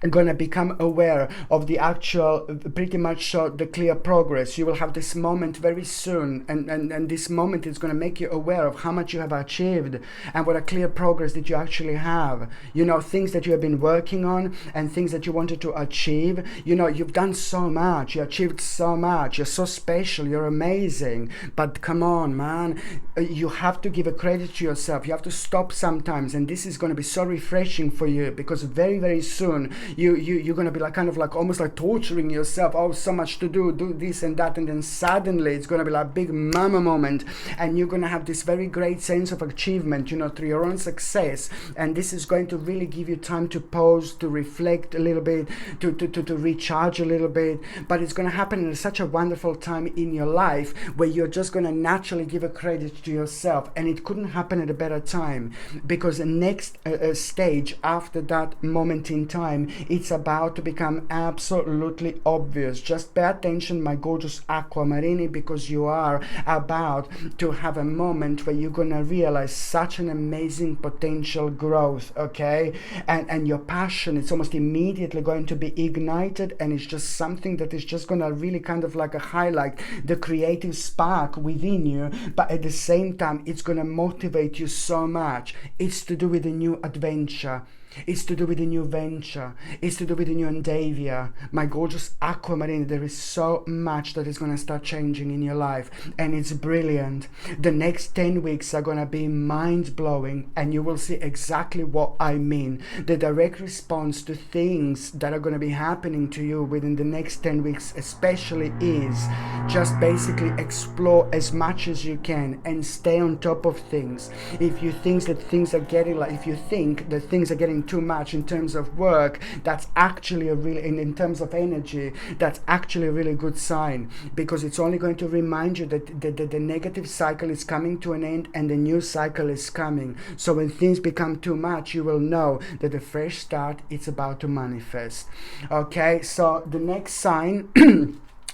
Speaker 1: gonna become aware of the actual, pretty much so the clear progress. You will have this moment very soon, and this moment is gonna make you aware of how much you have achieved and what a clear progress that you actually have. You know, things that you have been working on and things that you wanted to achieve. You know, you've done so much, you achieved so much, you're so special, you're amazing. But come on, man, you have to give a credit to yourself. You have to stop sometimes, and this is gonna be so refreshing for you, because very, very soon you're gonna be like kind of like almost like torturing yourself. Oh, so much to do this and that, and then suddenly it's gonna be like a big mama moment, and you're gonna have this very great sense of achievement, you know, through your own success. And this is going to really give you time to pause, to reflect a little bit, to recharge a little bit. But it's gonna happen in such a wonderful time in your life where you're just gonna naturally give a credit to yourself, and it couldn't happen at a better time, because the next stage after that moment in time, it's about to become absolutely obvious. Just pay attention, my gorgeous Aquamarini, because you are about to have a moment where you're gonna realize such an amazing potential growth, okay? And your passion, it's almost immediately going to be ignited, and it's just something that is just gonna really kind of like a highlight the creative spark within you, but at the same time, it's gonna motivate you so much. It's to do with a new adventure. It's to do with a new venture. It's to do with a new endeavor. My gorgeous Aquamarine, there is so much that is going to start changing in your life, and it's brilliant. The next 10 weeks are going to be mind-blowing, and you will see exactly what I mean. The direct response to things that are going to be happening to you within the next 10 weeks especially is just basically explore as much as you can and stay on top of things. If you think that things are getting like, if you think that things are getting too much in terms of work, that's actually a really, in terms of energy, that's actually a really good sign, because it's only going to remind you that the negative cycle is coming to an end and the new cycle is coming. So when things become too much, you will know that the fresh start is about to manifest. Okay, so the next sign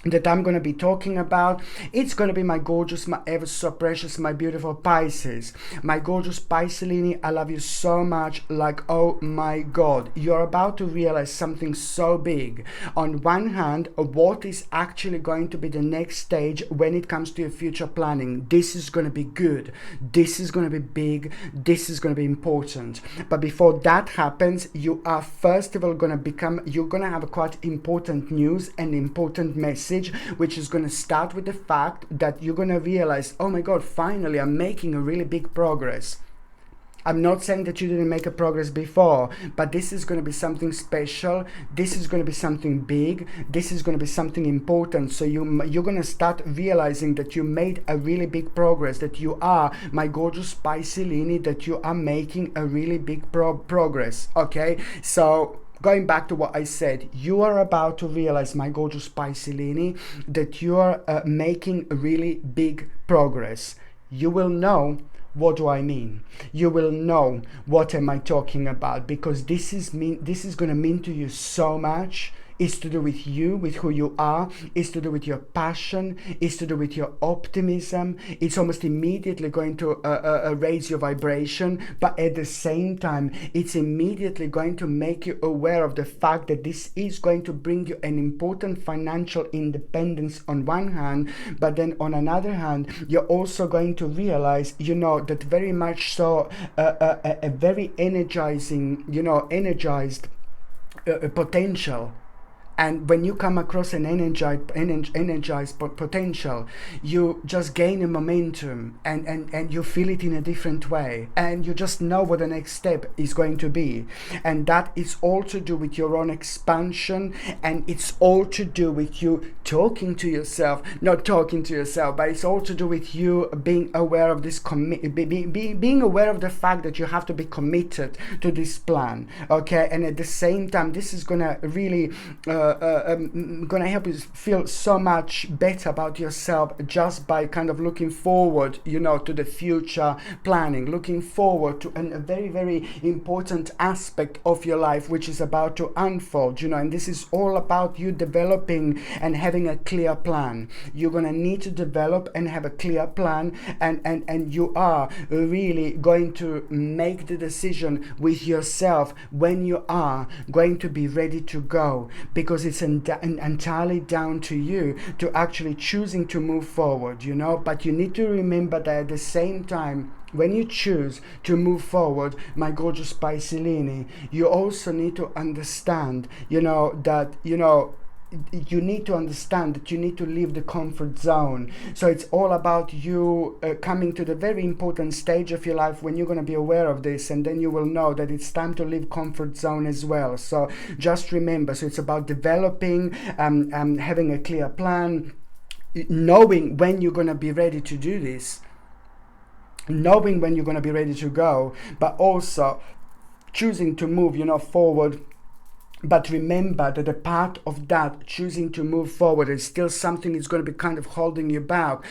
Speaker 1: that I'm going to be talking about, it's going to be my gorgeous, my ever so precious, my beautiful Pisces. My gorgeous Piscelini, I love you so much, like, oh my God. You're about to realize something so big. On one hand, what is actually going to be the next stage when it comes to your future planning. This is going to be good. This is going to be big. This is going to be important. But before that happens, you are first of all going to become, you're going to have a quite important news and important message, which is going to start with the fact that you're going to realize, oh my God, finally I'm making a really big progress. I'm not saying that you didn't make a progress before, but this is going to be something special. This is going to be something big. This is going to be something important. So you're going to start realizing that you made a really big progress, that you are, my gorgeous Piscelini, that you are making a really big progress. Okay, so going back to what I said, you are about to realize, my gorgeous Piscelini, that you are making really big progress. You will know What do I mean? You will know what am I talking about, because this is going to mean to you so much. It's to do with you, with who you are. It's to do with your passion. It's to do with your optimism. It's almost immediately going to raise your vibration, but at the same time, it's immediately going to make you aware of the fact that this is going to bring you an important financial independence on one hand, but then on another hand, you're also going to realize, that very much so, a very energizing, energized potential. And when you come across an energized potential, you just gain a momentum, and you feel it in a different way. And you just know what the next step is going to be. And that is all to do with your own expansion. And it's all to do with you talking to yourself, not talking to yourself, but it's all to do with you being aware of this, being aware of the fact that you have to be committed to this plan. Okay. And at the same time, this is going to really, gonna help you feel so much better about yourself, just by kind of looking forward, to the future planning, looking forward to a very, very important aspect of your life, which is about to unfold, and this is all about you developing and having a clear plan. You're gonna need to develop and have a clear plan, and you are really going to make the decision with yourself when you are going to be ready to go, because it's entirely down to you to actually choosing to move forward, but you need to remember that at the same time, when you choose to move forward, my gorgeous Piscelini, you also need to understand, that, you need to understand that you need to leave the comfort zone. So it's all about you coming to the very important stage of your life when you're going to be aware of this, and then you will know that it's time to leave comfort zone as well. So just remember, so it's about developing, having a clear plan, knowing when you're going to be ready to do this, knowing when you're going to be ready to go, but also choosing to move, forward. But remember that a part of that choosing to move forward is still something that's going to be kind of holding you back,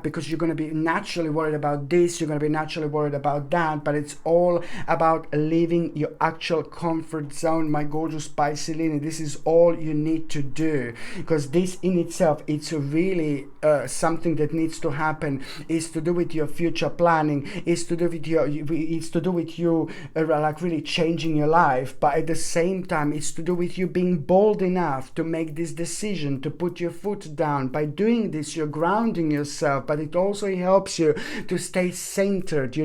Speaker 1: because you're going to be naturally worried about this, you're going to be naturally worried about that, but it's all about leaving your actual comfort zone, my gorgeous Piscelini. This is all you need to do, because this in itself, it's really something that needs to happen. It's to do with your future planning, it's to do with you like really changing your life, but at the same time, it's to do with you being bold enough to make this decision, to put your foot down. By doing this, you're grounding yourself, but it also helps you to stay centered,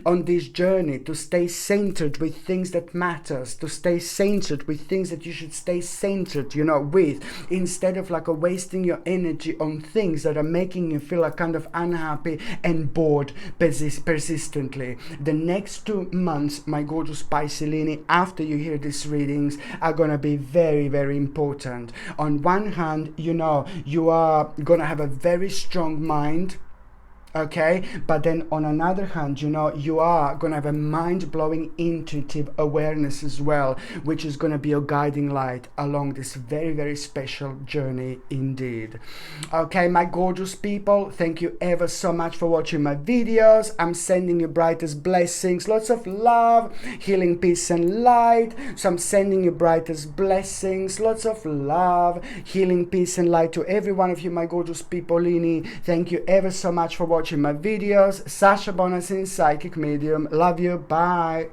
Speaker 1: on this journey, to stay centered with things that matters, to stay centered with things that you should stay centered, with, instead of like wasting your energy on things that are making you feel like kind of unhappy and bored persistently. The next 2 months, my gorgeous Piscelini, after you hear these readings, are going to be very, very important. On one hand, you are going to have a very strong mind, okay, but then on another hand, you are going to have a mind-blowing intuitive awareness as well, which is going to be your guiding light along this very, very special journey indeed. Okay, my gorgeous people, thank you ever so much for watching my videos. I'm sending you brightest blessings, lots of love, healing, peace and light. So I'm sending you brightest blessings, lots of love, healing, peace and light to every one of you, my gorgeous peopleini. Thank you ever so much for watching my videos. Sasha Bonasin, psychic medium. Love you. Bye.